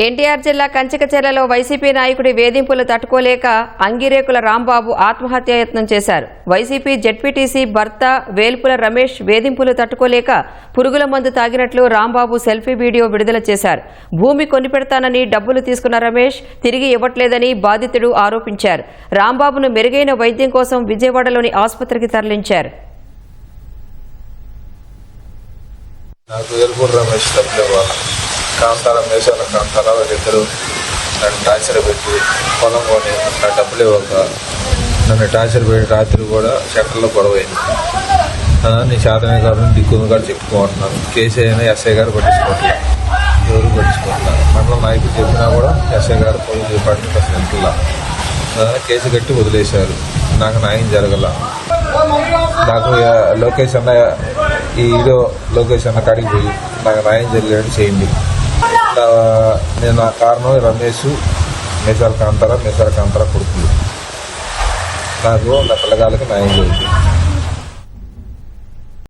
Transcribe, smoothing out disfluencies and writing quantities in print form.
ఎన్టీఆర్ జిల్లా కంచికచెర్లలో వైసీపీ నాయకుడి వేధింపులు తట్టుకోలేక అంగిరేకుల రాంబాబు ఆత్మహత్యాయత్నం చేశారు. వైసీపీ జెడ్పీటీసీ భర్త వేల్పుల రమేష్ వేధింపులు తట్టుకోలేక పురుగుల మందు తాగినట్లు రాంబాబు సెల్ఫీ వీడియో విడుదల చేశారు. భూమి కొనిపెడతానని డబ్బులు తీసుకున్న రమేష్ తిరిగి ఇవ్వట్లేదని బాధితుడు ఆరోపించారు. రాంబాబును మెరుగైన వైద్యం కోసం విజయవాడలోని ఆసుపత్రికి తరలించారు. కాంతార మేసాల కాంతార వాళ్ళిద్దరూ నన్ను టార్చర్ పెట్టి పొలం కొని నా డబ్బులు ఇవ్వక నన్ను టార్చర్ పెట్టి రాత్రి కూడా షట్టర్లో గొడవైంది. నీ శాతమే కాదు దిక్కుంది కూడా చెప్పుకుంటున్నాను. కేసు అయినా ఎస్ఐ గారు పట్టించుకోవట్లేదు, ఎవరు పట్టించుకుంటున్నారు. మండలం నాయకులు చెప్పినా కూడా ఎస్ఐ గారు పోలీస్ డిపార్ట్మెంట్ అసలు వెళ్తున్నా కేసు కట్టి వదిలేశారు. నాకు న్యాయం జరగల. నాకు లోకేష్ అన్న ఈ వీడియో లోకేష్ అన్న కాడికి పోయి నాకు న్యాయం జరిగేట్టు చేయండి. నేను నా కారణం రమేష్ మేసాల కాంతార కొడుకులు. నాకు నా పిల్లగాళ్ళకి న్యాయం జరిగింది.